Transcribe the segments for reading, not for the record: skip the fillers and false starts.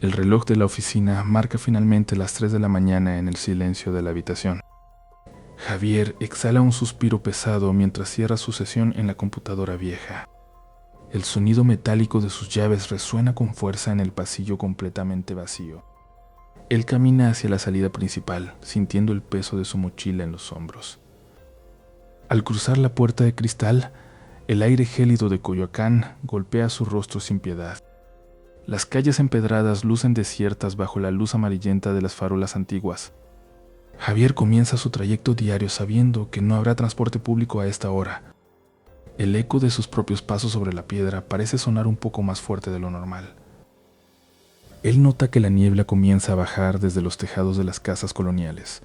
El reloj de la oficina marca finalmente las 3 de la mañana en el silencio de la habitación. Javier exhala un suspiro pesado mientras cierra su sesión en la computadora vieja. El sonido metálico de sus llaves resuena con fuerza en el pasillo completamente vacío. Él camina hacia la salida principal, sintiendo el peso de su mochila en los hombros. Al cruzar la puerta de cristal, el aire gélido de Coyoacán golpea su rostro sin piedad. Las calles empedradas lucen desiertas bajo la luz amarillenta de las farolas antiguas. Javier comienza su trayecto diario sabiendo que no habrá transporte público a esta hora. El eco de sus propios pasos sobre la piedra parece sonar un poco más fuerte de lo normal. Él nota que la niebla comienza a bajar desde los tejados de las casas coloniales.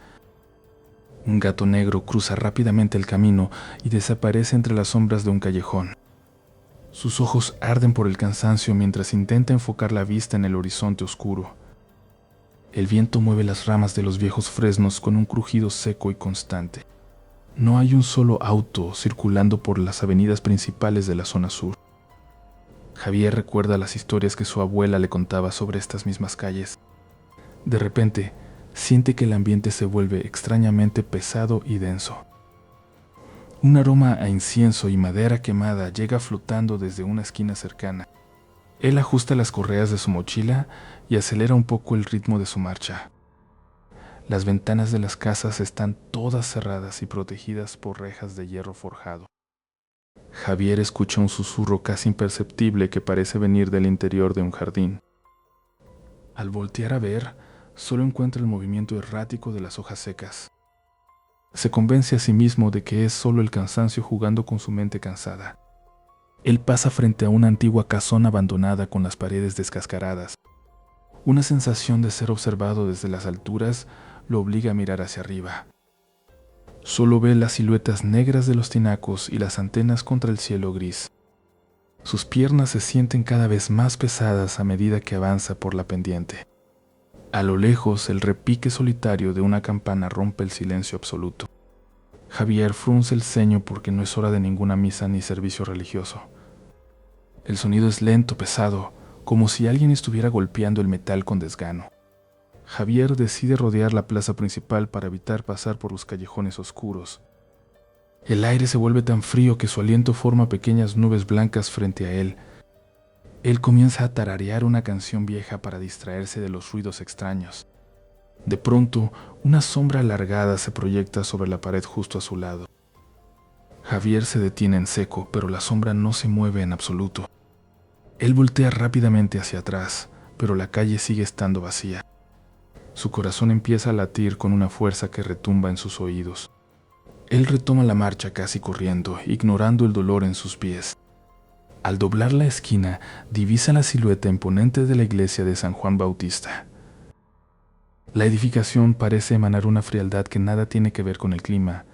Un gato negro cruza rápidamente el camino y desaparece entre las sombras de un callejón. Sus ojos arden por el cansancio mientras intenta enfocar la vista en el horizonte oscuro. El viento mueve las ramas de los viejos fresnos con un crujido seco y constante. No hay un solo auto circulando por las avenidas principales de la zona sur. Javier recuerda las historias que su abuela le contaba sobre estas mismas calles. De repente, siente que el ambiente se vuelve extrañamente pesado y denso. Un aroma a incienso y madera quemada llega flotando desde una esquina cercana. Él ajusta las correas de su mochila y acelera un poco el ritmo de su marcha. Las ventanas de las casas están todas cerradas y protegidas por rejas de hierro forjado. Javier escucha un susurro casi imperceptible que parece venir del interior de un jardín. Al voltear a ver, solo encuentra el movimiento errático de las hojas secas. Se convence a sí mismo de que es solo el cansancio jugando con su mente cansada. Él pasa frente a una antigua casona abandonada con las paredes descascaradas. Una sensación de ser observado desde las alturas lo obliga a mirar hacia arriba. Solo ve las siluetas negras de los tinacos y las antenas contra el cielo gris. Sus piernas se sienten cada vez más pesadas a medida que avanza por la pendiente. A lo lejos, el repique solitario de una campana rompe el silencio absoluto. Javier frunce el ceño porque no es hora de ninguna misa ni servicio religioso. El sonido es lento, pesado, como si alguien estuviera golpeando el metal con desgano. Javier decide rodear la plaza principal para evitar pasar por los callejones oscuros. El aire se vuelve tan frío que su aliento forma pequeñas nubes blancas frente a él. Él comienza a tararear una canción vieja para distraerse de los ruidos extraños. De pronto, una sombra alargada se proyecta sobre la pared justo a su lado. Javier se detiene en seco, pero la sombra no se mueve en absoluto. Él voltea rápidamente hacia atrás, pero la calle sigue estando vacía. Su corazón empieza a latir con una fuerza que retumba en sus oídos. Él retoma la marcha casi corriendo, ignorando el dolor en sus pies. Al doblar la esquina, divisa la silueta imponente de la iglesia de San Juan Bautista. La edificación parece emanar una frialdad que nada tiene que ver con el clima.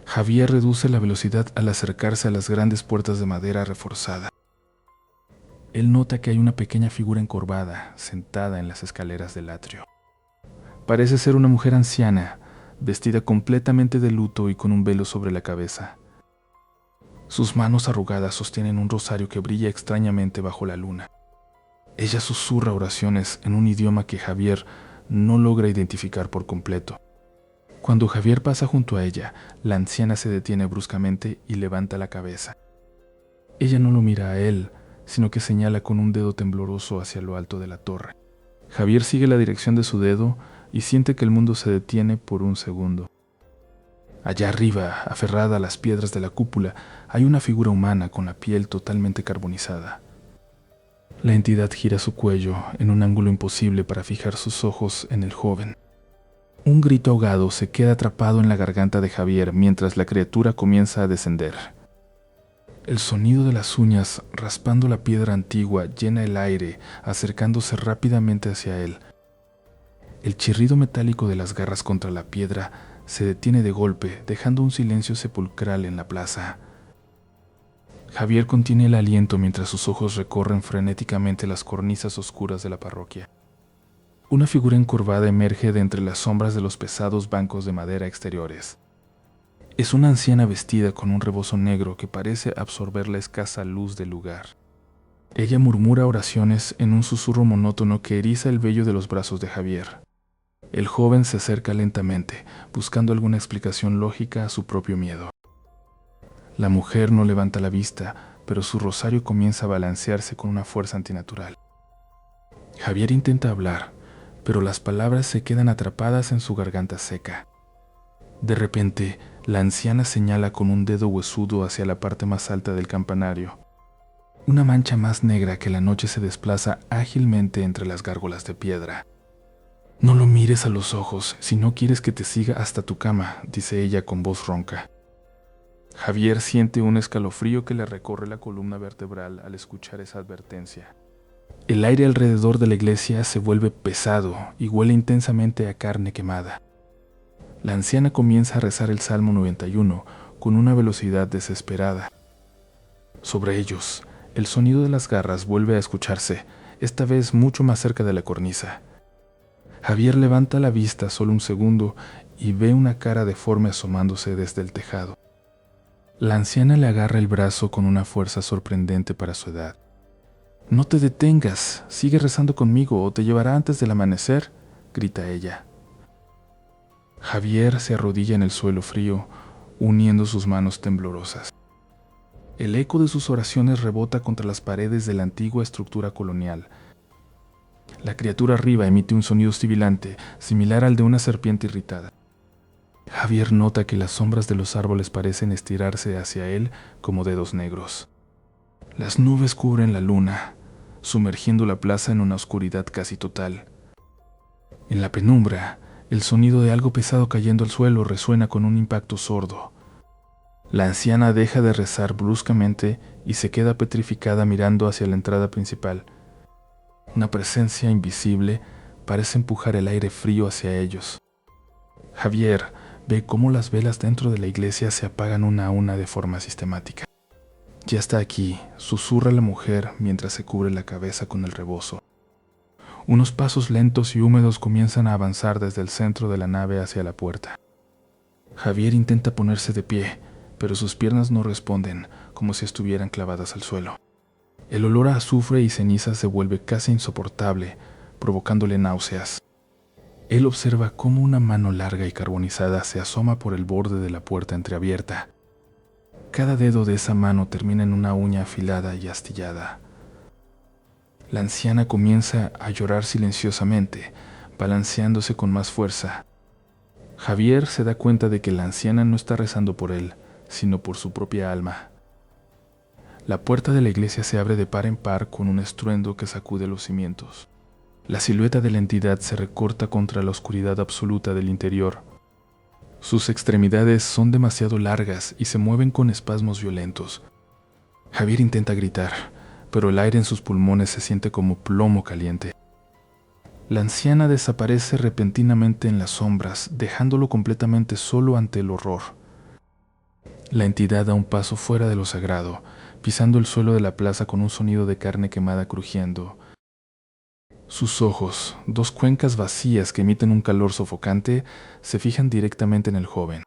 Javier reduce la velocidad al acercarse a las grandes puertas de madera reforzada. Él nota que hay una pequeña figura encorvada, sentada en las escaleras del atrio. Parece ser una mujer anciana, vestida completamente de luto y con un velo sobre la cabeza. Sus manos arrugadas sostienen un rosario que brilla extrañamente bajo la luna. Ella susurra oraciones en un idioma que Javier no logra identificar por completo. Cuando Javier pasa junto a ella, la anciana se detiene bruscamente y levanta la cabeza. Ella no lo mira a él, sino que señala con un dedo tembloroso hacia lo alto de la torre. Javier sigue la dirección de su dedo y siente que el mundo se detiene por un segundo. Allá arriba, aferrada a las piedras de la cúpula, hay una figura humana con la piel totalmente carbonizada. La entidad gira su cuello en un ángulo imposible para fijar sus ojos en el joven. Un grito ahogado se queda atrapado en la garganta de Javier mientras la criatura comienza a descender. El sonido de las uñas raspando la piedra antigua llena el aire, acercándose rápidamente hacia él. El chirrido metálico de las garras contra la piedra se detiene de golpe, dejando un silencio sepulcral en la plaza. Javier contiene el aliento mientras sus ojos recorren frenéticamente las cornisas oscuras de la parroquia. Una figura encorvada emerge de entre las sombras de los pesados bancos de madera exteriores. Es una anciana vestida con un rebozo negro que parece absorber la escasa luz del lugar. Ella murmura oraciones en un susurro monótono que eriza el vello de los brazos de Javier. El joven se acerca lentamente, buscando alguna explicación lógica a su propio miedo. La mujer no levanta la vista, pero su rosario comienza a balancearse con una fuerza antinatural. Javier intenta hablar, pero las palabras se quedan atrapadas en su garganta seca. De repente, la anciana señala con un dedo huesudo hacia la parte más alta del campanario. Una mancha más negra que la noche se desplaza ágilmente entre las gárgolas de piedra. «No lo mires a los ojos si no quieres que te siga hasta tu cama», dice ella con voz ronca. Javier siente un escalofrío que le recorre la columna vertebral al escuchar esa advertencia. El aire alrededor de la iglesia se vuelve pesado y huele intensamente a carne quemada. La anciana comienza a rezar el Salmo 91 con una velocidad desesperada. Sobre ellos, el sonido de las garras vuelve a escucharse, esta vez mucho más cerca de la cornisa. Javier levanta la vista solo un segundo y ve una cara deforme asomándose desde el tejado. La anciana le agarra el brazo con una fuerza sorprendente para su edad. «No te detengas, sigue rezando conmigo o te llevará antes del amanecer», grita ella. Javier se arrodilla en el suelo frío, uniendo sus manos temblorosas. El eco de sus oraciones rebota contra las paredes de la antigua estructura colonial. La criatura arriba emite un sonido sibilante, similar al de una serpiente irritada. Javier nota que las sombras de los árboles parecen estirarse hacia él como dedos negros. Las nubes cubren la luna, sumergiendo la plaza en una oscuridad casi total. En la penumbra, el sonido de algo pesado cayendo al suelo resuena con un impacto sordo. La anciana deja de rezar bruscamente y se queda petrificada mirando hacia la entrada principal. Una presencia invisible parece empujar el aire frío hacia ellos. Javier ve cómo las velas dentro de la iglesia se apagan una a una de forma sistemática. «Ya está aquí», susurra la mujer mientras se cubre la cabeza con el rebozo. Unos pasos lentos y húmedos comienzan a avanzar desde el centro de la nave hacia la puerta. Javier intenta ponerse de pie, pero sus piernas no responden, como si estuvieran clavadas al suelo. El olor a azufre y ceniza se vuelve casi insoportable, provocándole náuseas. Él observa cómo una mano larga y carbonizada se asoma por el borde de la puerta entreabierta. Cada dedo de esa mano termina en una uña afilada y astillada. La anciana comienza a llorar silenciosamente, balanceándose con más fuerza. Javier se da cuenta de que la anciana no está rezando por él, sino por su propia alma. La puerta de la iglesia se abre de par en par con un estruendo que sacude los cimientos. La silueta de la entidad se recorta contra la oscuridad absoluta del interior. Sus extremidades son demasiado largas y se mueven con espasmos violentos. Javier intenta gritar, pero el aire en sus pulmones se siente como plomo caliente. La anciana desaparece repentinamente en las sombras, dejándolo completamente solo ante el horror. La entidad da un paso fuera de lo sagrado, pisando el suelo de la plaza con un sonido de carne quemada crujiendo. Sus ojos, dos cuencas vacías que emiten un calor sofocante, se fijan directamente en el joven.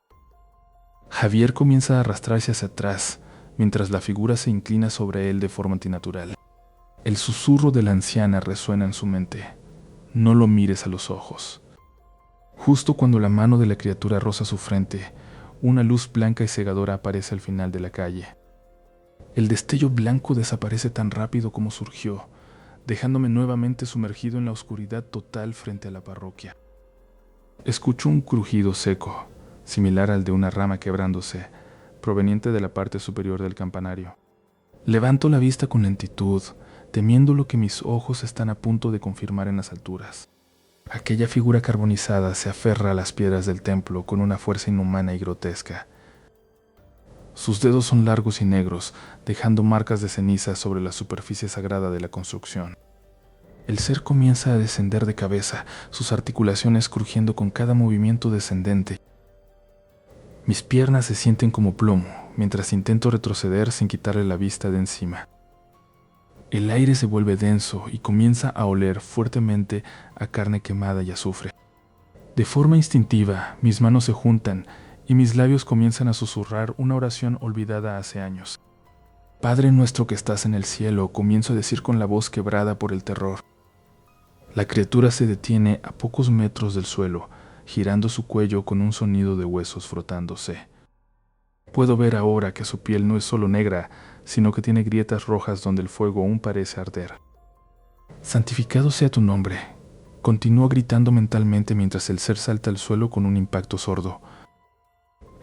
Javier comienza a arrastrarse hacia atrás, mientras la figura se inclina sobre él de forma antinatural. El susurro de la anciana resuena en su mente. «No lo mires a los ojos». Justo cuando la mano de la criatura roza su frente, una luz blanca y cegadora aparece al final de la calle. El destello blanco desaparece tan rápido como surgió, dejándome nuevamente sumergido en la oscuridad total frente a la parroquia. Escucho un crujido seco, similar al de una rama quebrándose, proveniente de la parte superior del campanario. Levanto la vista con lentitud, temiendo lo que mis ojos están a punto de confirmar en las alturas. Aquella figura carbonizada se aferra a las piedras del templo con una fuerza inhumana y grotesca. Sus dedos son largos y negros, dejando marcas de ceniza sobre la superficie sagrada de la construcción. El ser comienza a descender de cabeza, sus articulaciones crujiendo con cada movimiento descendente. Mis piernas se sienten como plomo, mientras intento retroceder sin quitarle la vista de encima. El aire se vuelve denso y comienza a oler fuertemente a carne quemada y azufre. De forma instintiva, mis manos se juntan y mis labios comienzan a susurrar una oración olvidada hace años. Padre nuestro que estás en el cielo, comienzo a decir con la voz quebrada por el terror. La criatura se detiene a pocos metros del suelo, girando su cuello con un sonido de huesos frotándose. Puedo ver ahora que su piel no es solo negra, sino que tiene grietas rojas donde el fuego aún parece arder. Santificado sea tu nombre. Continúo gritando mentalmente mientras el ser salta al suelo con un impacto sordo.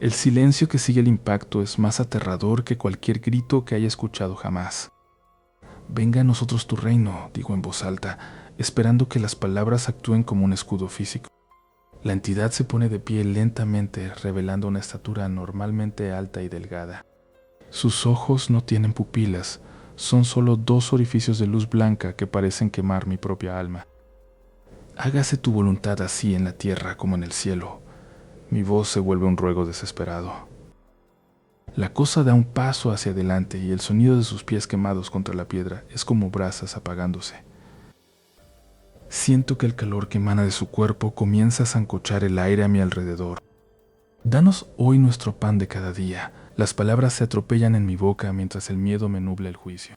El silencio que sigue el impacto es más aterrador que cualquier grito que haya escuchado jamás. Venga a nosotros tu reino, digo en voz alta, esperando que las palabras actúen como un escudo físico. La entidad se pone de pie lentamente, revelando una estatura anormalmente alta y delgada. Sus ojos no tienen pupilas, son solo dos orificios de luz blanca que parecen quemar mi propia alma. Hágase tu voluntad así en la tierra como en el cielo. Mi voz se vuelve un ruego desesperado. La cosa da un paso hacia adelante y el sonido de sus pies quemados contra la piedra es como brasas apagándose. Siento que el calor que emana de su cuerpo comienza a sancochar el aire a mi alrededor. Danos hoy nuestro pan de cada día. Las palabras se atropellan en mi boca mientras el miedo me nubla el juicio.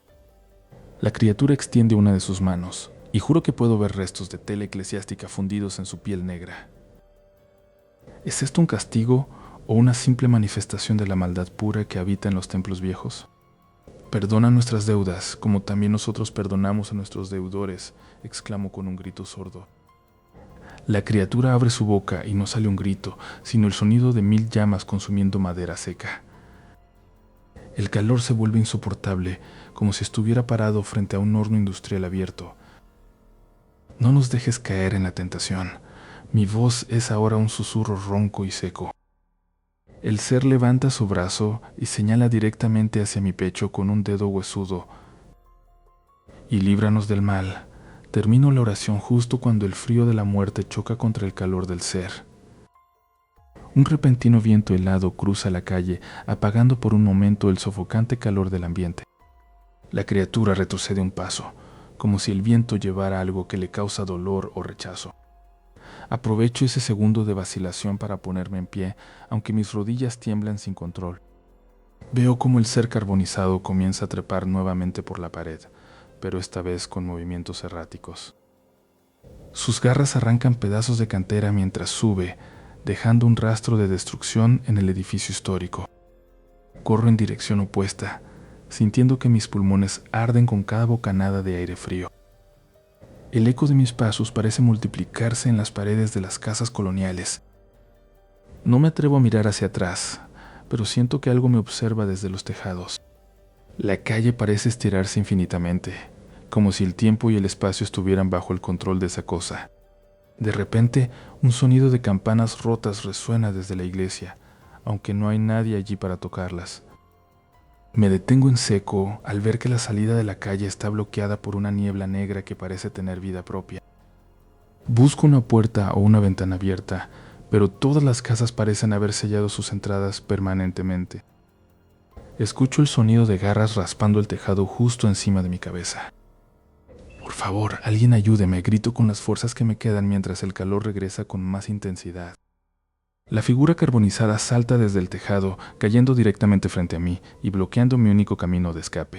La criatura extiende una de sus manos y juro que puedo ver restos de tela eclesiástica fundidos en su piel negra. ¿Es esto un castigo o una simple manifestación de la maldad pura que habita en los templos viejos? Perdona nuestras deudas, como también nosotros perdonamos a nuestros deudores, exclamo con un grito sordo. La criatura abre su boca y no sale un grito, sino el sonido de 1000 llamas consumiendo madera seca. El calor se vuelve insoportable, como si estuviera parado frente a un horno industrial abierto. No nos dejes caer en la tentación. Mi voz es ahora un susurro ronco y seco. El ser levanta su brazo y señala directamente hacia mi pecho con un dedo huesudo. Y líbranos del mal. Termino la oración justo cuando el frío de la muerte choca contra el calor del ser. Un repentino viento helado cruza la calle, apagando por un momento el sofocante calor del ambiente. La criatura retrocede un paso, como si el viento llevara algo que le causa dolor o rechazo. Aprovecho ese segundo de vacilación para ponerme en pie, aunque mis rodillas tiemblan sin control. Veo cómo el ser carbonizado comienza a trepar nuevamente por la pared, pero esta vez con movimientos erráticos. Sus garras arrancan pedazos de cantera mientras sube, dejando un rastro de destrucción en el edificio histórico. Corro en dirección opuesta, sintiendo que mis pulmones arden con cada bocanada de aire frío. El eco de mis pasos parece multiplicarse en las paredes de las casas coloniales. No me atrevo a mirar hacia atrás, pero siento que algo me observa desde los tejados. La calle parece estirarse infinitamente, como si el tiempo y el espacio estuvieran bajo el control de esa cosa. De repente, un sonido de campanas rotas resuena desde la iglesia, aunque no hay nadie allí para tocarlas. Me detengo en seco al ver que la salida de la calle está bloqueada por una niebla negra que parece tener vida propia. Busco una puerta o una ventana abierta, pero todas las casas parecen haber sellado sus entradas permanentemente. Escucho el sonido de garras raspando el tejado justo encima de mi cabeza. Por favor, alguien ayúdeme, grito con las fuerzas que me quedan mientras el calor regresa con más intensidad. La figura carbonizada salta desde el tejado, cayendo directamente frente a mí y bloqueando mi único camino de escape.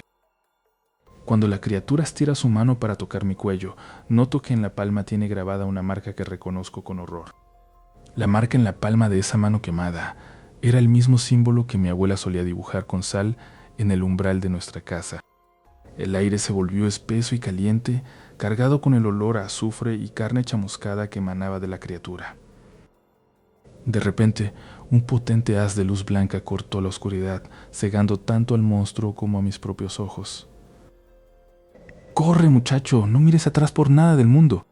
Cuando la criatura estira su mano para tocar mi cuello, noto que en la palma tiene grabada una marca que reconozco con horror. La marca en la palma de esa mano quemada era el mismo símbolo que mi abuela solía dibujar con sal en el umbral de nuestra casa. El aire se volvió espeso y caliente, cargado con el olor a azufre y carne chamuscada que emanaba de la criatura. De repente, un potente haz de luz blanca cortó la oscuridad, cegando tanto al monstruo como a mis propios ojos. ¡Corre, muchacho! ¡No mires atrás por nada del mundo!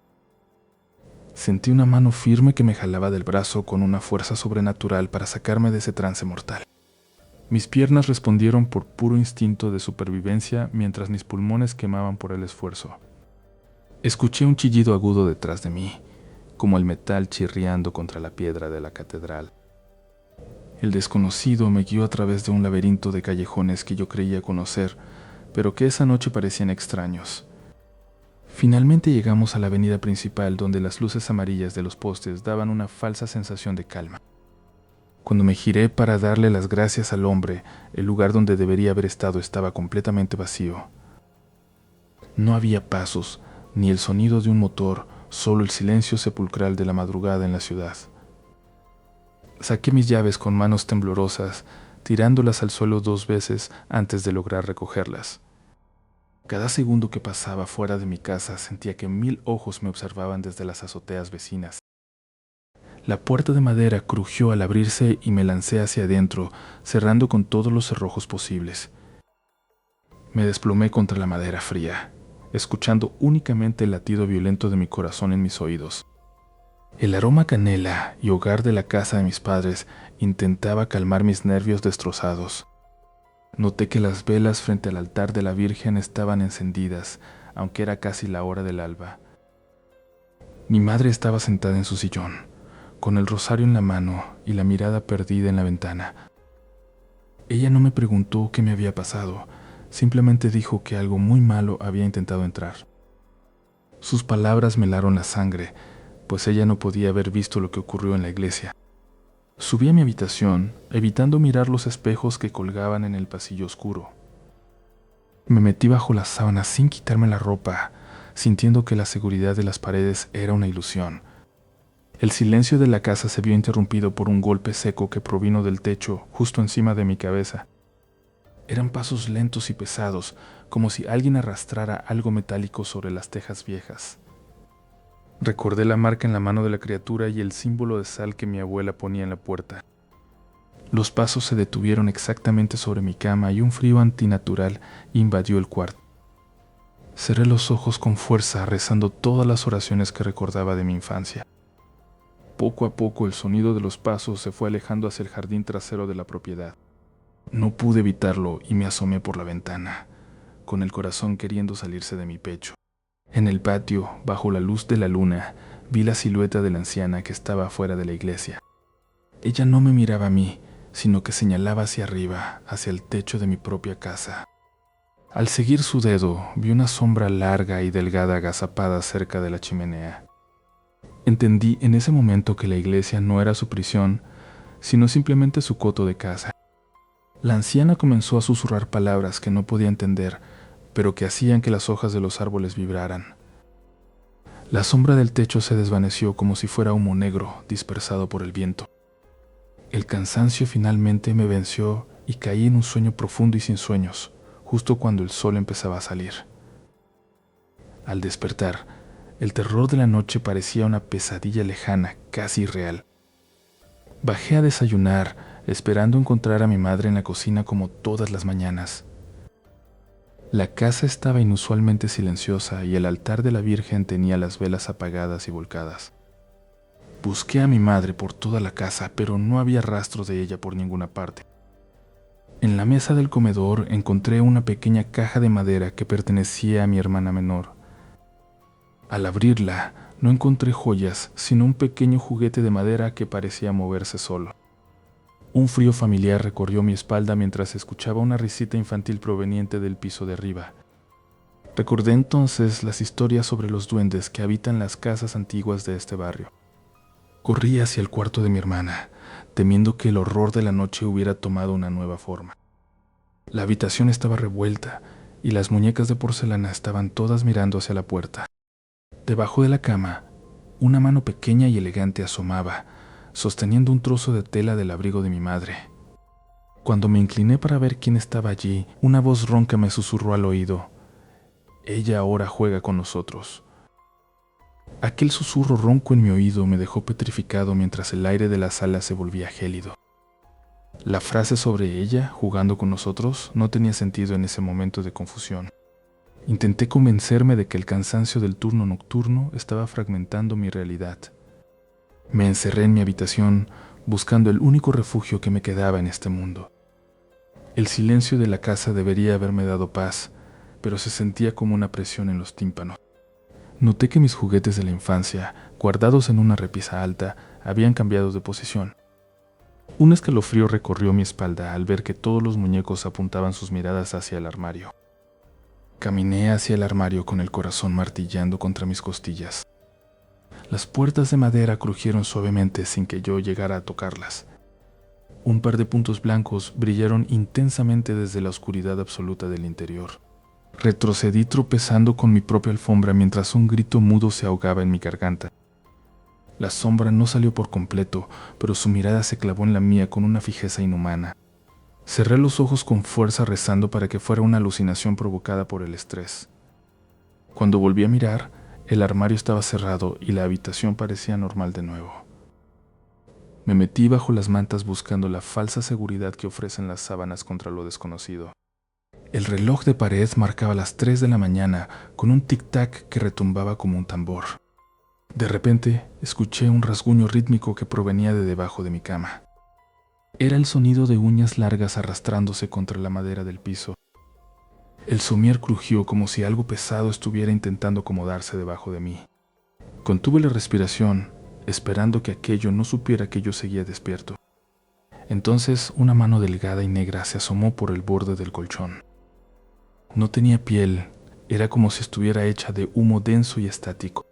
Sentí una mano firme que me jalaba del brazo con una fuerza sobrenatural para sacarme de ese trance mortal. Mis piernas respondieron por puro instinto de supervivencia mientras mis pulmones quemaban por el esfuerzo. Escuché un chillido agudo detrás de mí, como el metal chirriando contra la piedra de la catedral. El desconocido me guió a través de un laberinto de callejones que yo creía conocer, pero que esa noche parecían extraños. Finalmente llegamos a la avenida principal donde las luces amarillas de los postes daban una falsa sensación de calma. Cuando me giré para darle las gracias al hombre, el lugar donde debería haber estado estaba completamente vacío. No había pasos, ni el sonido de un motor, solo el silencio sepulcral de la madrugada en la ciudad. Saqué mis llaves con manos temblorosas, tirándolas al suelo 2 veces antes de lograr recogerlas. Cada segundo que pasaba fuera de mi casa sentía que 1000 ojos me observaban desde las azoteas vecinas. La puerta de madera crujió al abrirse y me lancé hacia adentro, cerrando con todos los cerrojos posibles. Me desplomé contra la madera fría, escuchando únicamente el latido violento de mi corazón en mis oídos. El aroma a canela y hogar de la casa de mis padres intentaba calmar mis nervios destrozados. Noté que las velas frente al altar de la Virgen estaban encendidas, aunque era casi la hora del alba. Mi madre estaba sentada en su sillón, con el rosario en la mano y la mirada perdida en la ventana. Ella no me preguntó qué me había pasado, simplemente dijo que algo muy malo había intentado entrar. Sus palabras me helaron la sangre, pues ella no podía haber visto lo que ocurrió en la iglesia. Subí a mi habitación, evitando mirar los espejos que colgaban en el pasillo oscuro. Me metí bajo las sábanas sin quitarme la ropa, sintiendo que la seguridad de las paredes era una ilusión. El silencio de la casa se vio interrumpido por un golpe seco que provino del techo justo encima de mi cabeza. Eran pasos lentos y pesados, como si alguien arrastrara algo metálico sobre las tejas viejas. Recordé la marca en la mano de la criatura y el símbolo de sal que mi abuela ponía en la puerta. Los pasos se detuvieron exactamente sobre mi cama y un frío antinatural invadió el cuarto. Cerré los ojos con fuerza, rezando todas las oraciones que recordaba de mi infancia. Poco a poco el sonido de los pasos se fue alejando hacia el jardín trasero de la propiedad. No pude evitarlo y me asomé por la ventana, con el corazón queriendo salirse de mi pecho. En el patio, bajo la luz de la luna, vi la silueta de la anciana que estaba afuera de la iglesia. Ella no me miraba a mí, sino que señalaba hacia arriba, hacia el techo de mi propia casa. Al seguir su dedo, vi una sombra larga y delgada agazapada cerca de la chimenea. Entendí en ese momento que la iglesia no era su prisión, sino simplemente su coto de caza. La anciana comenzó a susurrar palabras que no podía entender, pero que hacían que las hojas de los árboles vibraran. La sombra del techo se desvaneció como si fuera humo negro dispersado por el viento. El cansancio finalmente me venció y caí en un sueño profundo y sin sueños, justo cuando el sol empezaba a salir. Al despertar, el terror de la noche parecía una pesadilla lejana, casi irreal. Bajé a desayunar, esperando encontrar a mi madre en la cocina como todas las mañanas. La casa estaba inusualmente silenciosa y el altar de la Virgen tenía las velas apagadas y volcadas. Busqué a mi madre por toda la casa, pero no había rastro de ella por ninguna parte. En la mesa del comedor encontré una pequeña caja de madera que pertenecía a mi hermana menor. Al abrirla, no encontré joyas, sino un pequeño juguete de madera que parecía moverse solo. Un frío familiar recorrió mi espalda mientras escuchaba una risita infantil proveniente del piso de arriba. Recordé entonces las historias sobre los duendes que habitan las casas antiguas de este barrio. Corrí hacia el cuarto de mi hermana, temiendo que el horror de la noche hubiera tomado una nueva forma. La habitación estaba revuelta y las muñecas de porcelana estaban todas mirando hacia la puerta. Debajo de la cama, una mano pequeña y elegante asomaba, sosteniendo un trozo de tela del abrigo de mi madre. Cuando me incliné para ver quién estaba allí, una voz ronca me susurró al oído: «Ella ahora juega con nosotros». Aquel susurro ronco en mi oído me dejó petrificado mientras el aire de la sala se volvía gélido. La frase sobre ella, jugando con nosotros, no tenía sentido en ese momento de confusión. Intenté convencerme de que el cansancio del turno nocturno estaba fragmentando mi realidad. Me encerré en mi habitación, buscando el único refugio que me quedaba en este mundo. El silencio de la casa debería haberme dado paz, pero se sentía como una presión en los tímpanos. Noté que mis juguetes de la infancia, guardados en una repisa alta, habían cambiado de posición. Un escalofrío recorrió mi espalda al ver que todos los muñecos apuntaban sus miradas hacia el armario. Caminé hacia el armario con el corazón martillando contra mis costillas. Las puertas de madera crujieron suavemente sin que yo llegara a tocarlas. Un par de puntos blancos brillaron intensamente desde la oscuridad absoluta del interior. Retrocedí tropezando con mi propia alfombra mientras un grito mudo se ahogaba en mi garganta. La sombra no salió por completo, pero su mirada se clavó en la mía con una fijeza inhumana. Cerré los ojos con fuerza rezando para que fuera una alucinación provocada por el estrés. Cuando volví a mirar, el armario estaba cerrado y la habitación parecía normal de nuevo. Me metí bajo las mantas buscando la falsa seguridad que ofrecen las sábanas contra lo desconocido. El reloj de pared marcaba las 3 de la mañana con un tic-tac que retumbaba como un tambor. De repente, escuché un rasguño rítmico que provenía de debajo de mi cama. Era el sonido de uñas largas arrastrándose contra la madera del piso. El somier crujió como si algo pesado estuviera intentando acomodarse debajo de mí. Contuve la respiración, esperando que aquello no supiera que yo seguía despierto. Entonces, una mano delgada y negra se asomó por el borde del colchón. No tenía piel, era como si estuviera hecha de humo denso y estático.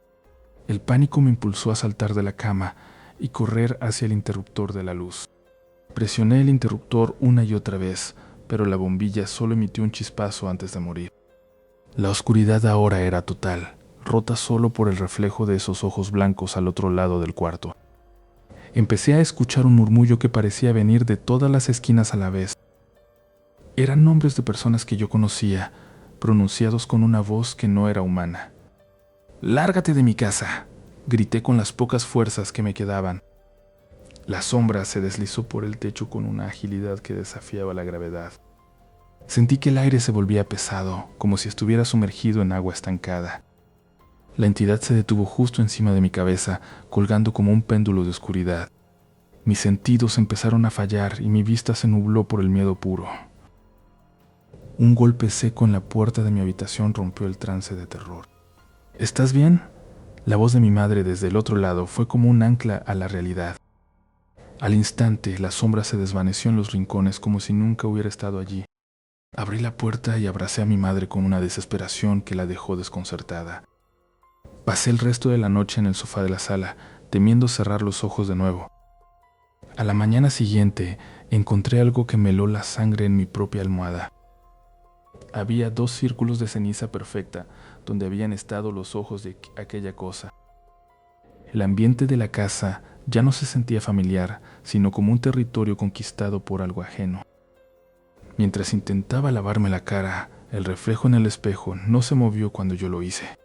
El pánico me impulsó a saltar de la cama y correr hacia el interruptor de la luz. Presioné el interruptor una y otra vez, pero la bombilla solo emitió un chispazo antes de morir. La oscuridad ahora era total, rota solo por el reflejo de esos ojos blancos al otro lado del cuarto. Empecé a escuchar un murmullo que parecía venir de todas las esquinas a la vez. Eran nombres de personas que yo conocía, pronunciados con una voz que no era humana. «¡Lárgate de mi casa!», grité con las pocas fuerzas que me quedaban. La sombra se deslizó por el techo con una agilidad que desafiaba la gravedad. Sentí que el aire se volvía pesado, como si estuviera sumergido en agua estancada. La entidad se detuvo justo encima de mi cabeza, colgando como un péndulo de oscuridad. Mis sentidos empezaron a fallar y mi vista se nubló por el miedo puro. Un golpe seco en la puerta de mi habitación rompió el trance de terror. «¿Estás bien?», la voz de mi madre desde el otro lado fue como un ancla a la realidad. Al instante, la sombra se desvaneció en los rincones como si nunca hubiera estado allí. Abrí la puerta y abracé a mi madre con una desesperación que la dejó desconcertada. Pasé el resto de la noche en el sofá de la sala, temiendo cerrar los ojos de nuevo. A la mañana siguiente, encontré algo que me heló la sangre en mi propia almohada. Había 2 círculos de ceniza perfecta, donde habían estado los ojos de aquella cosa. El ambiente de la casa ya no se sentía familiar, sino como un territorio conquistado por algo ajeno. Mientras intentaba lavarme la cara, el reflejo en el espejo no se movió cuando yo lo hice.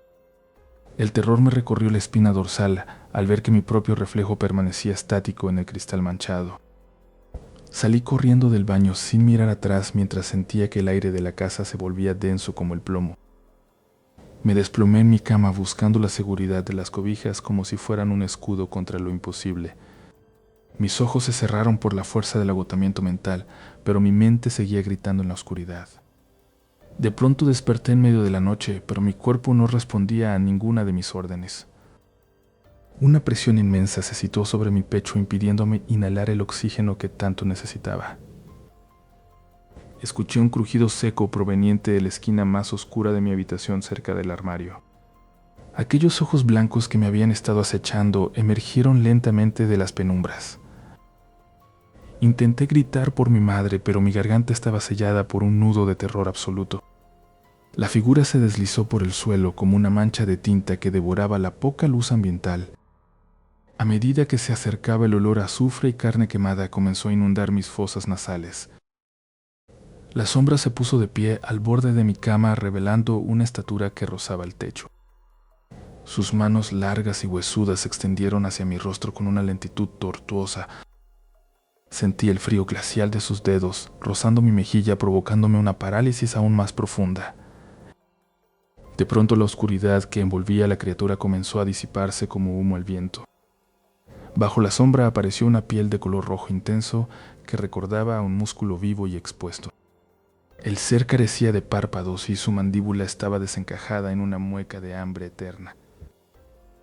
El terror me recorrió la espina dorsal al ver que mi propio reflejo permanecía estático en el cristal manchado. Salí corriendo del baño sin mirar atrás mientras sentía que el aire de la casa se volvía denso como el plomo. Me desplomé en mi cama buscando la seguridad de las cobijas como si fueran un escudo contra lo imposible. Mis ojos se cerraron por la fuerza del agotamiento mental, pero mi mente seguía gritando en la oscuridad. De pronto desperté en medio de la noche, pero mi cuerpo no respondía a ninguna de mis órdenes. Una presión inmensa se situó sobre mi pecho impidiéndome inhalar el oxígeno que tanto necesitaba. Escuché un crujido seco proveniente de la esquina más oscura de mi habitación cerca del armario. Aquellos ojos blancos que me habían estado acechando emergieron lentamente de las penumbras. Intenté gritar por mi madre, pero mi garganta estaba sellada por un nudo de terror absoluto. La figura se deslizó por el suelo como una mancha de tinta que devoraba la poca luz ambiental. A medida que se acercaba, el olor a azufre y carne quemada comenzó a inundar mis fosas nasales. La sombra se puso de pie al borde de mi cama, revelando una estatura que rozaba el techo. Sus manos largas y huesudas se extendieron hacia mi rostro con una lentitud tortuosa. Sentí el frío glacial de sus dedos rozando mi mejilla, provocándome una parálisis aún más profunda. De pronto la oscuridad que envolvía a la criatura comenzó a disiparse como humo al viento. Bajo la sombra apareció una piel de color rojo intenso que recordaba a un músculo vivo y expuesto. El ser carecía de párpados y su mandíbula estaba desencajada en una mueca de hambre eterna.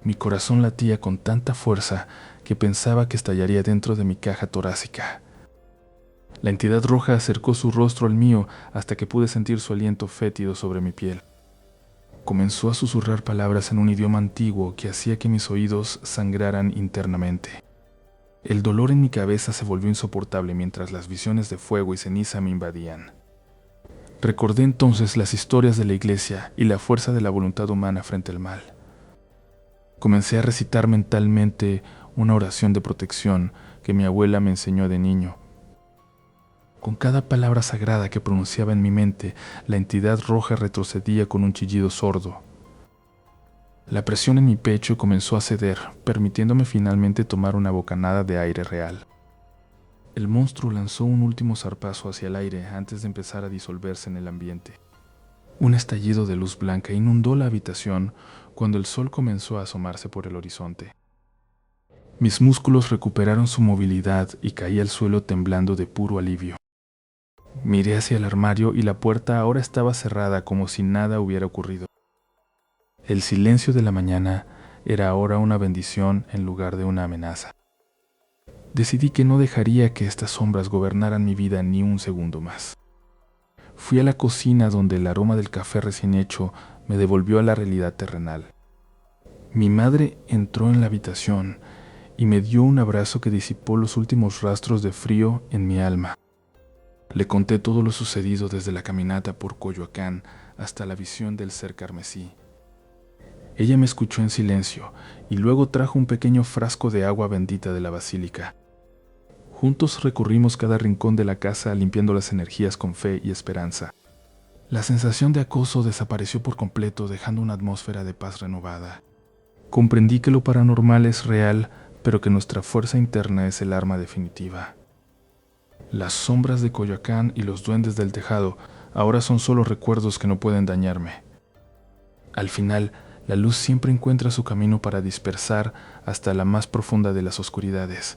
Mi corazón latía con tanta fuerza que pensaba que estallaría dentro de mi caja torácica. La entidad roja acercó su rostro al mío hasta que pude sentir su aliento fétido sobre mi piel. Comenzó a susurrar palabras en un idioma antiguo que hacía que mis oídos sangraran internamente. El dolor en mi cabeza se volvió insoportable mientras las visiones de fuego y ceniza me invadían. Recordé entonces las historias de la iglesia y la fuerza de la voluntad humana frente al mal. Comencé a recitar mentalmente una oración de protección que mi abuela me enseñó de niño. Con cada palabra sagrada que pronunciaba en mi mente, la entidad roja retrocedía con un chillido sordo. La presión en mi pecho comenzó a ceder, permitiéndome finalmente tomar una bocanada de aire real. El monstruo lanzó un último zarpazo hacia el aire antes de empezar a disolverse en el ambiente. Un estallido de luz blanca inundó la habitación cuando el sol comenzó a asomarse por el horizonte. Mis músculos recuperaron su movilidad y caí al suelo temblando de puro alivio. Miré hacia el armario y la puerta ahora estaba cerrada como si nada hubiera ocurrido. El silencio de la mañana era ahora una bendición en lugar de una amenaza. Decidí que no dejaría que estas sombras gobernaran mi vida ni un segundo más. Fui a la cocina donde el aroma del café recién hecho me devolvió a la realidad terrenal. Mi madre entró en la habitación y me dio un abrazo que disipó los últimos rastros de frío en mi alma. Le conté todo lo sucedido desde la caminata por Coyoacán hasta la visión del ser carmesí. Ella me escuchó en silencio y luego trajo un pequeño frasco de agua bendita de la basílica. Juntos recorrimos cada rincón de la casa limpiando las energías con fe y esperanza. La sensación de acoso desapareció por completo, dejando una atmósfera de paz renovada. Comprendí que lo paranormal es real, pero que nuestra fuerza interna es el arma definitiva. Las sombras de Coyoacán y los duendes del tejado ahora son solo recuerdos que no pueden dañarme. Al final, la luz siempre encuentra su camino para dispersar hasta la más profunda de las oscuridades.